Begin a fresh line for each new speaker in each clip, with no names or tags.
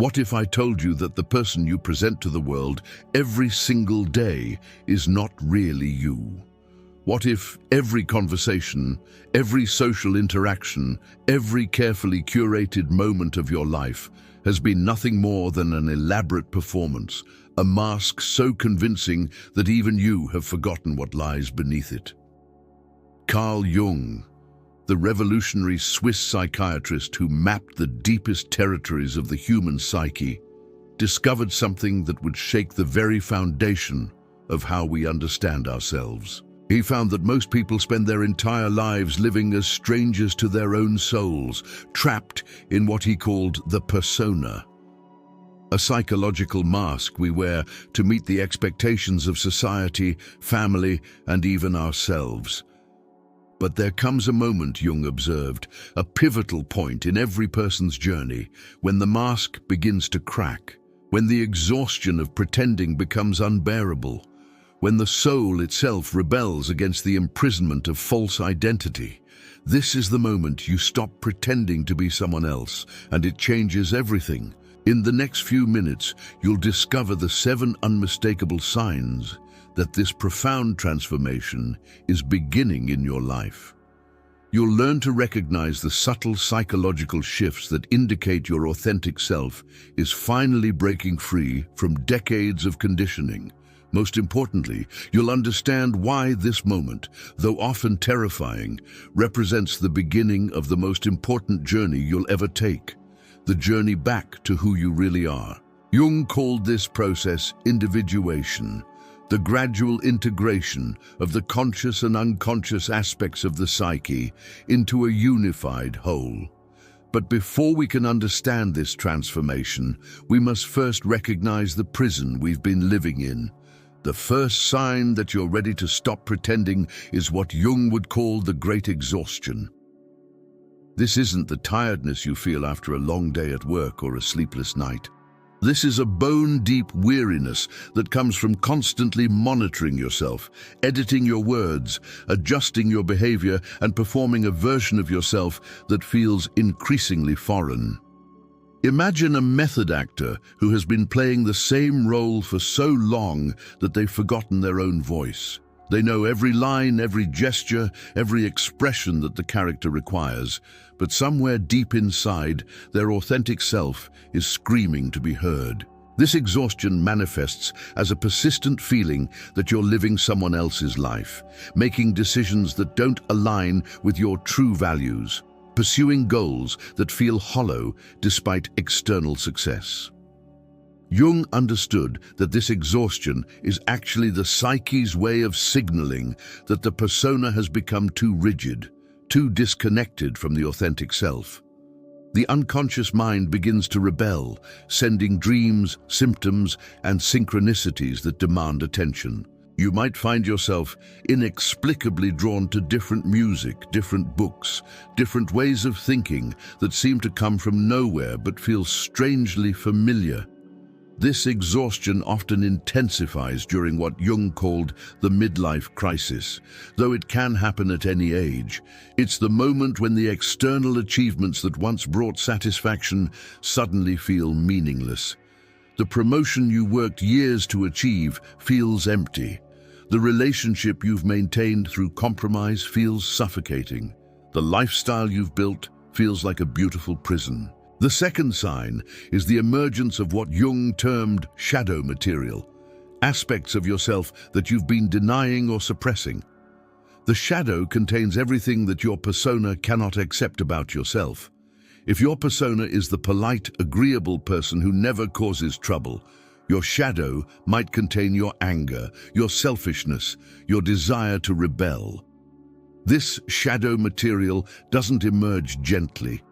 What if I told you that the person you present to the world every single day is not really you? What if every conversation, every social interaction, every carefully curated moment of your life has been nothing more than an elaborate performance, a mask so convincing that even you have forgotten what lies beneath it? Carl Jung, the revolutionary Swiss psychiatrist who mapped the deepest territories of the human psyche, discovered something that would shake the very foundation of how we understand ourselves. He found that most people spend their entire lives living as strangers to their own souls, trapped in what he called the persona, a psychological mask we wear to meet the expectations of society, family, and even ourselves. But there comes a moment, Jung observed, a pivotal point in every person's journey, when the mask begins to crack, when the exhaustion of pretending becomes unbearable, when the soul itself rebels against the imprisonment of false identity. This is the moment you stop pretending to be someone else, and it changes everything. In the next few minutes, you'll discover the 7 unmistakable signs that this profound transformation is beginning in your life. You'll learn to recognize the subtle psychological shifts that indicate your authentic self is finally breaking free from decades of conditioning. Most importantly, you'll understand why this moment, though often terrifying, represents the beginning of the most important journey you'll ever take, the journey back to who you really are. Jung called this process individuation, the gradual integration of the conscious and unconscious aspects of the psyche into a unified whole. But before we can understand this transformation, we must first recognize the prison we've been living in. The first sign that you're ready to stop pretending is what Jung would call the great exhaustion. This isn't the tiredness you feel after a long day at work or a sleepless night. This is a bone-deep weariness that comes from constantly monitoring yourself, editing your words, adjusting your behavior, and performing a version of yourself that feels increasingly foreign. Imagine a method actor who has been playing the same role for so long that they've forgotten their own voice. They know every line, every gesture, every expression that the character requires, but somewhere deep inside, their authentic self is screaming to be heard. This exhaustion manifests as a persistent feeling that you're living someone else's life, making decisions that don't align with your true values, pursuing goals that feel hollow despite external success. Jung understood that this exhaustion is actually the psyche's way of signaling that the persona has become too rigid, too disconnected from the authentic self. The unconscious mind begins to rebel, sending dreams, symptoms, and synchronicities that demand attention. You might find yourself inexplicably drawn to different music, different books, different ways of thinking that seem to come from nowhere but feel strangely familiar. This exhaustion often intensifies during what Jung called the midlife crisis. Though it can happen at any age, it's the moment when the external achievements that once brought satisfaction suddenly feel meaningless. The promotion you worked years to achieve feels empty. The relationship you've maintained through compromise feels suffocating. The lifestyle you've built feels like a beautiful prison. The second sign is the emergence of what Jung termed shadow material, aspects of yourself that you've been denying or suppressing. The shadow contains everything that your persona cannot accept about yourself. If your persona is the polite, agreeable person who never causes trouble, your shadow might contain your anger, your selfishness, your desire to rebel. This shadow material doesn't emerge gently.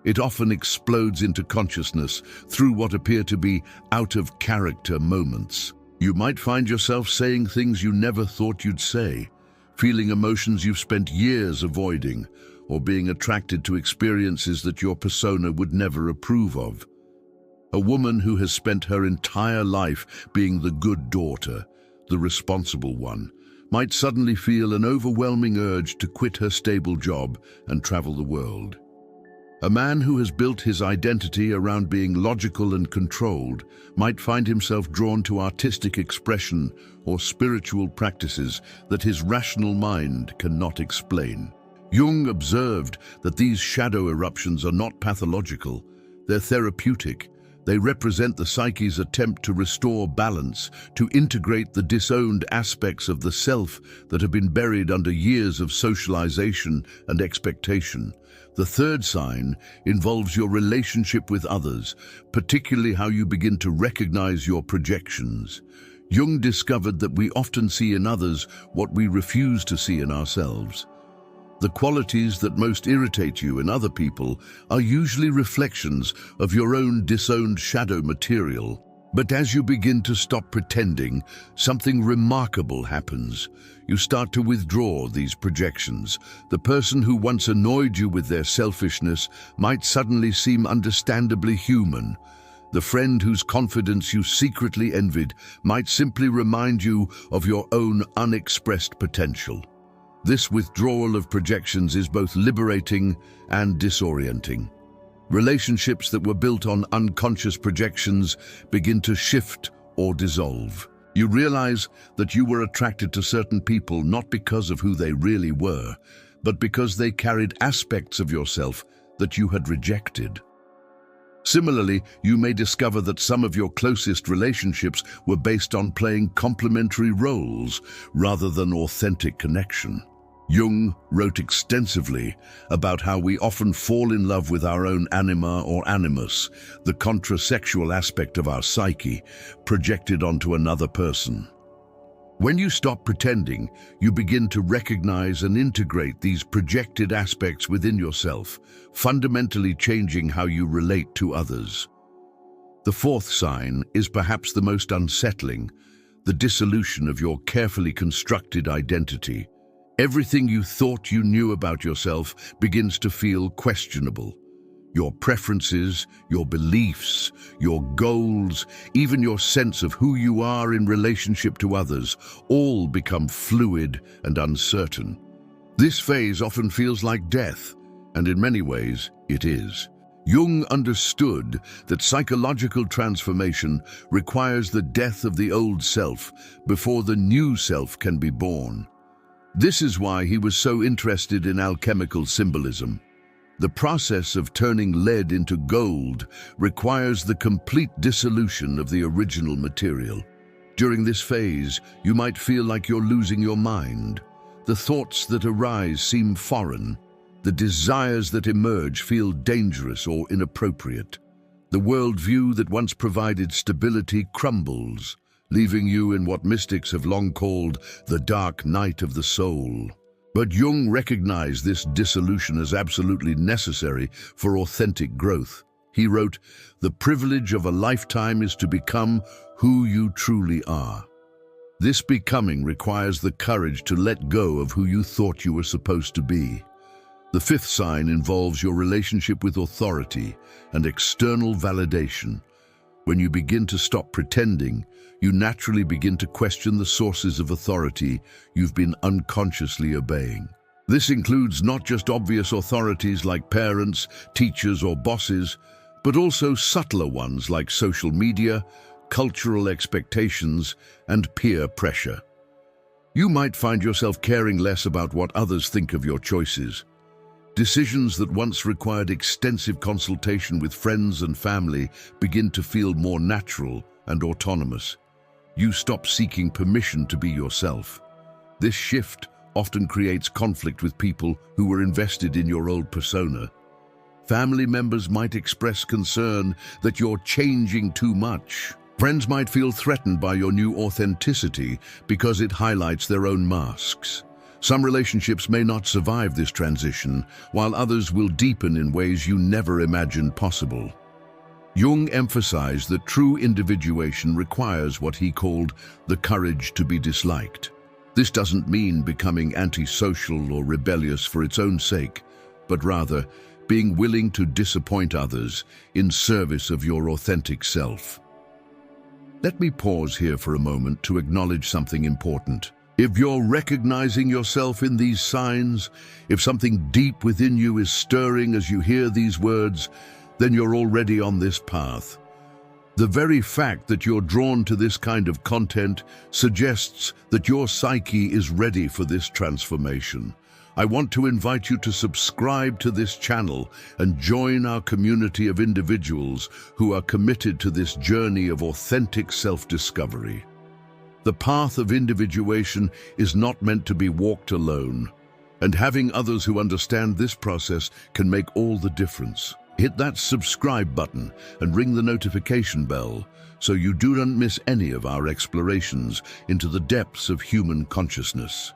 It often explodes into consciousness through what appear to be out-of-character moments. You might find yourself saying things you never thought you'd say, feeling emotions you've spent years avoiding, or being attracted to experiences that your persona would never approve of. A woman who has spent her entire life being the good daughter, the responsible one, might suddenly feel an overwhelming urge to quit her stable job and travel the world. A man who has built his identity around being logical and controlled might find himself drawn to artistic expression or spiritual practices that his rational mind cannot explain. Jung observed that these shadow eruptions are not pathological, they're therapeutic. They represent the psyche's attempt to restore balance, to integrate the disowned aspects of the self that have been buried under years of socialization and expectation. The third sign involves your relationship with others, particularly how you begin to recognize your projections. Jung discovered that we often see in others what we refuse to see in ourselves. The qualities that most irritate you in other people are usually reflections of your own disowned shadow material. But as you begin to stop pretending, something remarkable happens. You start to withdraw these projections. The person who once annoyed you with their selfishness might suddenly seem understandably human. The friend whose confidence you secretly envied might simply remind you of your own unexpressed potential. This withdrawal of projections is both liberating and disorienting. Relationships that were built on unconscious projections begin to shift or dissolve. You realize that you were attracted to certain people not because of who they really were, but because they carried aspects of yourself that you had rejected. Similarly, you may discover that some of your closest relationships were based on playing complementary roles rather than authentic connection. Jung wrote extensively about how we often fall in love with our own anima or animus, the contrasexual aspect of our psyche, projected onto another person. When you stop pretending, you begin to recognize and integrate these projected aspects within yourself, fundamentally changing how you relate to others. The fourth sign is perhaps the most unsettling, the dissolution of your carefully constructed identity. Everything you thought you knew about yourself begins to feel questionable. Your preferences, your beliefs, your goals, even your sense of who you are in relationship to others, all become fluid and uncertain. This phase often feels like death, and in many ways, it is. Jung understood that psychological transformation requires the death of the old self before the new self can be born. This is why he was so interested in alchemical symbolism. The process of turning lead into gold requires the complete dissolution of the original material. During this phase, you might feel like you're losing your mind. The thoughts that arise seem foreign. The desires that emerge feel dangerous or inappropriate. The worldview that once provided stability crumbles, leaving you in what mystics have long called the dark night of the soul. But Jung recognized this dissolution as absolutely necessary for authentic growth. He wrote, "The privilege of a lifetime is to become who you truly are." This becoming requires the courage to let go of who you thought you were supposed to be. The fifth sign involves your relationship with authority and external validation. When you begin to stop pretending, you naturally begin to question the sources of authority you've been unconsciously obeying. This includes not just obvious authorities like parents, teachers, or bosses, but also subtler ones like social media, cultural expectations, and peer pressure. You might find yourself caring less about what others think of your choices. Decisions that once required extensive consultation with friends and family begin to feel more natural and autonomous. You stop seeking permission to be yourself. This shift often creates conflict with people who were invested in your old persona. Family members might express concern that you're changing too much. Friends might feel threatened by your new authenticity because it highlights their own masks. Some relationships may not survive this transition, while others will deepen in ways you never imagined possible. Jung emphasized that true individuation requires what he called the courage to be disliked. This doesn't mean becoming antisocial or rebellious for its own sake, but rather being willing to disappoint others in service of your authentic self. Let me pause here for a moment to acknowledge something important. If you're recognizing yourself in these signs, if something deep within you is stirring as you hear these words, then you're already on this path. The very fact that you're drawn to this kind of content suggests that your psyche is ready for this transformation. I want to invite you to subscribe to this channel and join our community of individuals who are committed to this journey of authentic self-discovery. The path of individuation is not meant to be walked alone, and having others who understand this process can make all the difference. Hit that subscribe button and ring the notification bell so you do not miss any of our explorations into the depths of human consciousness.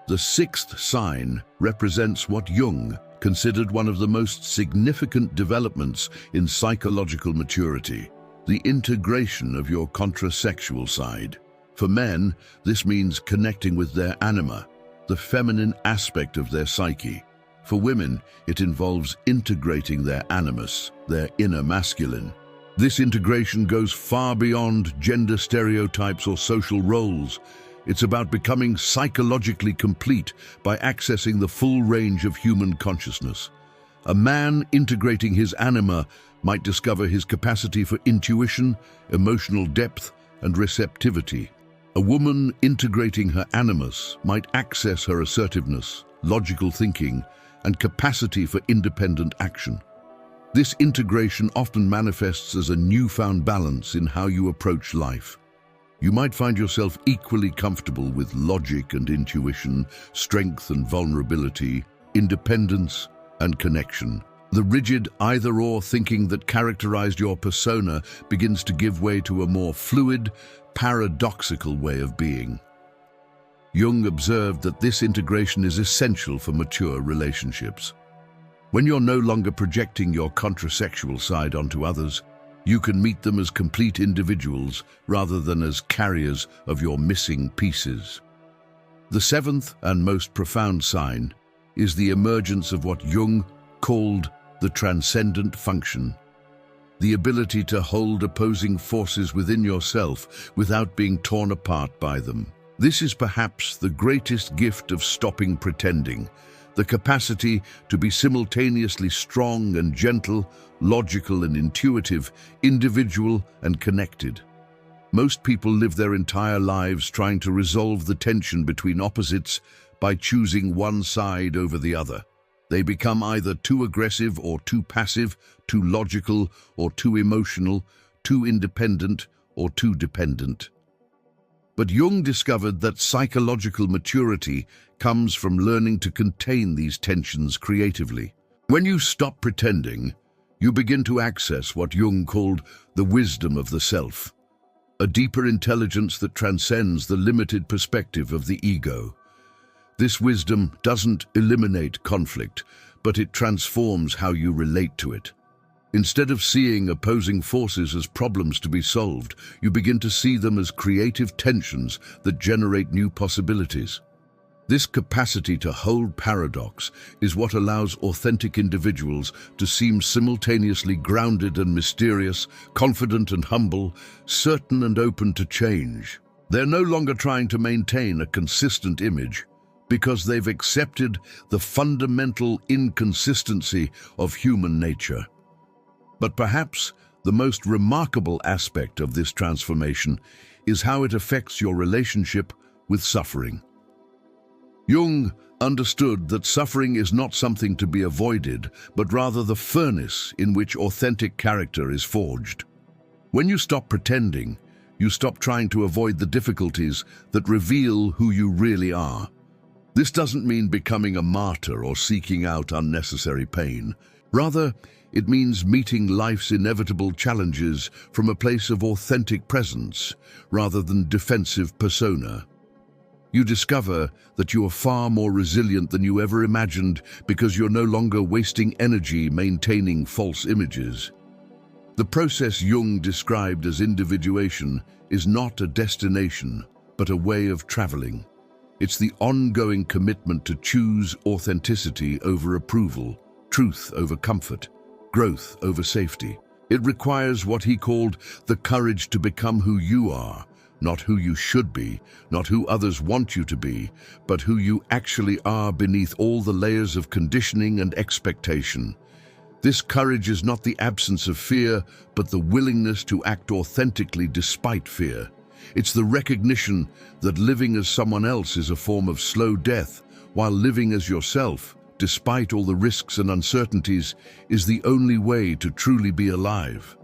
The sixth sign represents what Jung considered one of the most significant developments in psychological maturity, the integration of your contrasexual side. For men, this means connecting with their anima, the feminine aspect of their psyche. For women, it involves integrating their animus, their inner masculine. This integration goes far beyond gender stereotypes or social roles. It's about becoming psychologically complete by accessing the full range of human consciousness. A man integrating his anima might discover his capacity for intuition, emotional depth, and receptivity. A woman integrating her animus might access her assertiveness, logical thinking, and capacity for independent action. This integration often manifests as a newfound balance in how you approach life. You might find yourself equally comfortable with logic and intuition, strength and vulnerability, independence and connection. The rigid either-or thinking that characterized your persona begins to give way to a more fluid, paradoxical way of being. Jung observed that this integration is essential for mature relationships. When you're no longer projecting your contrasexual side onto others, you can meet them as complete individuals rather than as carriers of your missing pieces. The seventh and most profound sign is the emergence of what Jung called the transcendent function, the ability to hold opposing forces within yourself without being torn apart by them. This is perhaps the greatest gift of stopping pretending, the capacity to be simultaneously strong and gentle, logical and intuitive, individual and connected. Most people live their entire lives trying to resolve the tension between opposites by choosing one side over the other. They become either too aggressive or too passive, too logical or too emotional, too independent or too dependent. But Jung discovered that psychological maturity comes from learning to contain these tensions creatively. When you stop pretending, you begin to access what Jung called the wisdom of the self, a deeper intelligence that transcends the limited perspective of the ego. This wisdom doesn't eliminate conflict, but it transforms how you relate to it. Instead of seeing opposing forces as problems to be solved, you begin to see them as creative tensions that generate new possibilities. This capacity to hold paradox is what allows authentic individuals to seem simultaneously grounded and mysterious, confident and humble, certain and open to change. They're no longer trying to maintain a consistent image because they've accepted the fundamental inconsistency of human nature. But perhaps the most remarkable aspect of this transformation is how it affects your relationship with suffering. Jung understood that suffering is not something to be avoided, but rather the furnace in which authentic character is forged. When you stop pretending, you stop trying to avoid the difficulties that reveal who you really are. This doesn't mean becoming a martyr or seeking out unnecessary pain. Rather, it means meeting life's inevitable challenges from a place of authentic presence rather than defensive persona. You discover that you are far more resilient than you ever imagined because you're no longer wasting energy maintaining false images. The process Jung described as individuation is not a destination, but a way of traveling. It's the ongoing commitment to choose authenticity over approval, truth over comfort, growth over safety. It requires what he called the courage to become who you are, not who you should be, not who others want you to be, but who you actually are beneath all the layers of conditioning and expectation. This courage is not the absence of fear, but the willingness to act authentically despite fear. It's the recognition that living as someone else is a form of slow death, while living as yourself, despite all the risks and uncertainties, is the only way to truly be alive.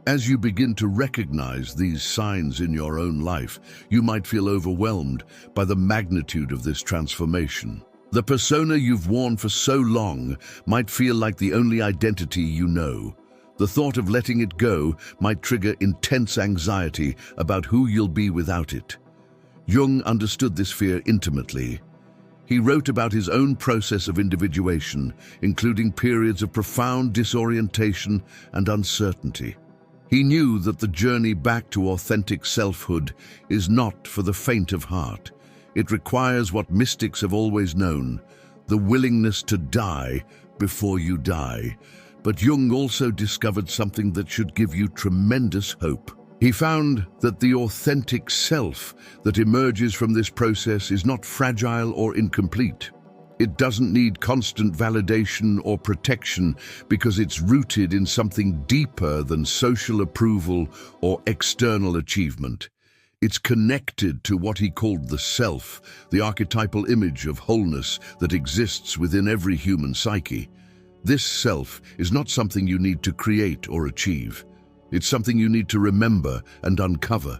As you begin to recognize these signs in your own life, you might feel overwhelmed by the magnitude of this transformation. The persona you've worn for so long might feel like the only identity you know. The thought of letting it go might trigger intense anxiety about who you'll be without it. Jung understood this fear intimately. He wrote about his own process of individuation, including periods of profound disorientation and uncertainty. He knew that the journey back to authentic selfhood is not for the faint of heart. It requires what mystics have always known, the willingness to die before you die. But Jung also discovered something that should give you tremendous hope. He found that the authentic self that emerges from this process is not fragile or incomplete. It doesn't need constant validation or protection because it's rooted in something deeper than social approval or external achievement. It's connected to what he called the self, the archetypal image of wholeness that exists within every human psyche. This self is not something you need to create or achieve. It's something you need to remember and uncover.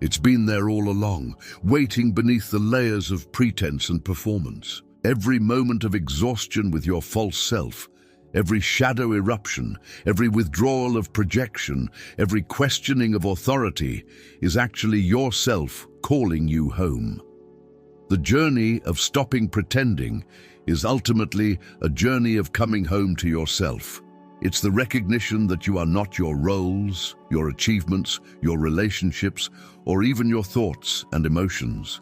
It's been there all along, waiting beneath the layers of pretense and performance. Every moment of exhaustion with your false self, every shadow eruption, every withdrawal of projection, every questioning of authority is actually yourself calling you home. The journey of stopping pretending is ultimately a journey of coming home to yourself. It's the recognition that you are not your roles, your achievements, your relationships, or even your thoughts and emotions.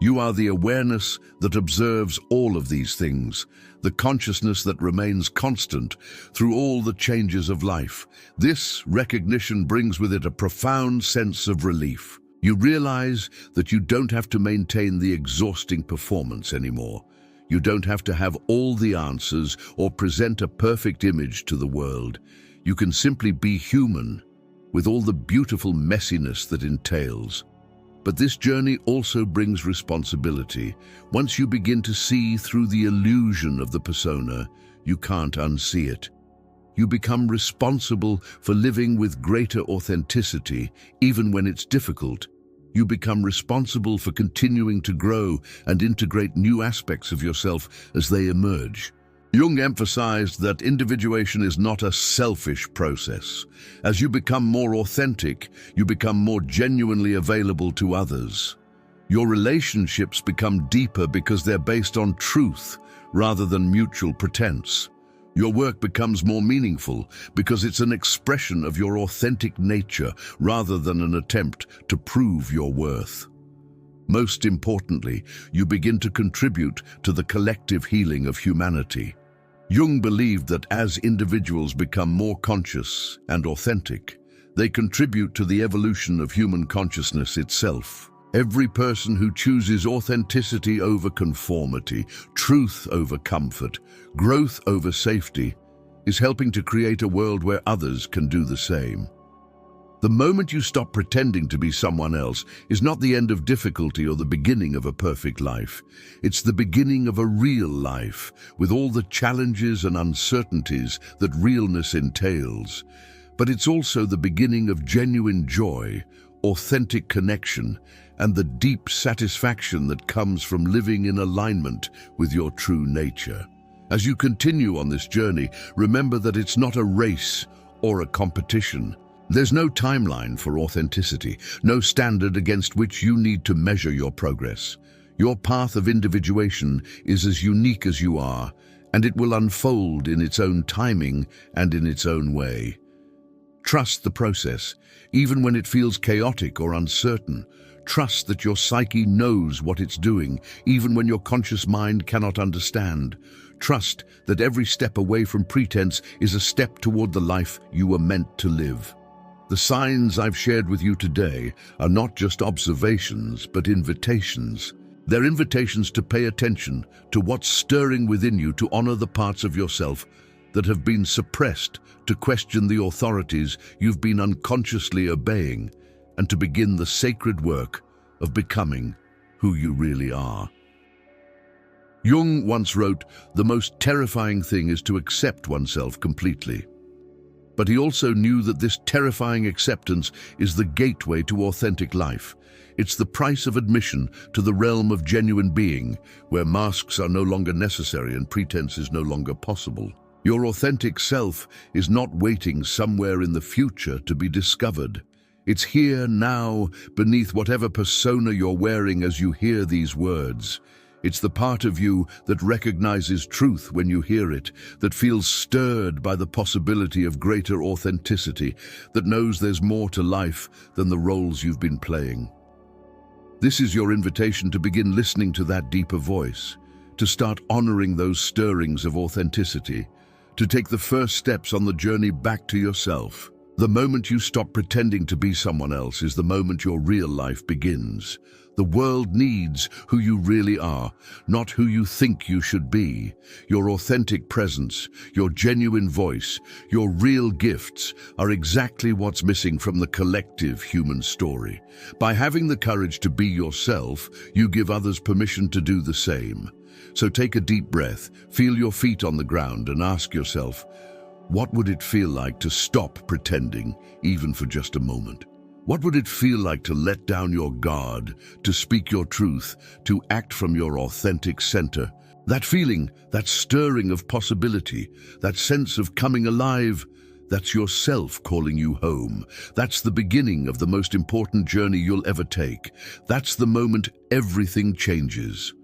You are the awareness that observes all of these things, the consciousness that remains constant through all the changes of life. This recognition brings with it a profound sense of relief. You realize that you don't have to maintain the exhausting performance anymore. You don't have to have all the answers or present a perfect image to the world. You can simply be human, with all the beautiful messiness that entails. But this journey also brings responsibility. Once you begin to see through the illusion of the persona, you can't unsee it. You become responsible for living with greater authenticity, even when it's difficult. You become responsible for continuing to grow and integrate new aspects of yourself as they emerge. Jung emphasized that individuation is not a selfish process. As you become more authentic, you become more genuinely available to others. Your relationships become deeper because they're based on truth rather than mutual pretense. Your work becomes more meaningful because it's an expression of your authentic nature rather than an attempt to prove your worth. Most importantly, you begin to contribute to the collective healing of humanity. Jung believed that as individuals become more conscious and authentic, they contribute to the evolution of human consciousness itself. Every person who chooses authenticity over conformity, truth over comfort, growth over safety, is helping to create a world where others can do the same. The moment you stop pretending to be someone else is not the end of difficulty or the beginning of a perfect life. It's the beginning of a real life, with all the challenges and uncertainties that realness entails. But it's also the beginning of genuine joy, authentic connection, and the deep satisfaction that comes from living in alignment with your true nature. As you continue on this journey, remember that it's not a race or a competition. There's no timeline for authenticity, no standard against which you need to measure your progress. Your path of individuation is as unique as you are, and it will unfold in its own timing and in its own way. Trust the process, even when it feels chaotic or uncertain. Trust that your psyche knows what it's doing, even when your conscious mind cannot understand. Trust that every step away from pretense is a step toward the life you were meant to live. The signs I've shared with you today are not just observations, but invitations. They're invitations to pay attention to what's stirring within you, to honor the parts of yourself that have been suppressed, to question the authorities you've been unconsciously obeying, and to begin the sacred work of becoming who you really are. Jung once wrote, "The most terrifying thing is to accept oneself completely." But he also knew that this terrifying acceptance is the gateway to authentic life. It's the price of admission to the realm of genuine being, where masks are no longer necessary and pretense is no longer possible. Your authentic self is not waiting somewhere in the future to be discovered. It's here now, beneath whatever persona you're wearing as you hear these words. It's the part of you that recognizes truth when you hear it, that feels stirred by the possibility of greater authenticity, that knows there's more to life than the roles you've been playing. This is your invitation to begin listening to that deeper voice, to start honoring those stirrings of authenticity, to take the first steps on the journey back to yourself. The moment you stop pretending to be someone else is the moment your real life begins. The world needs who you really are, not who you think you should be. Your authentic presence, your genuine voice, your real gifts are exactly what's missing from the collective human story. By having the courage to be yourself, you give others permission to do the same. So take a deep breath, feel your feet on the ground, and ask yourself, what would it feel like to stop pretending, even for just a moment? What would it feel like to let down your guard, to speak your truth, to act from your authentic center? That feeling, that stirring of possibility, that sense of coming alive, that's yourself calling you home. That's the beginning of the most important journey you'll ever take. That's the moment everything changes.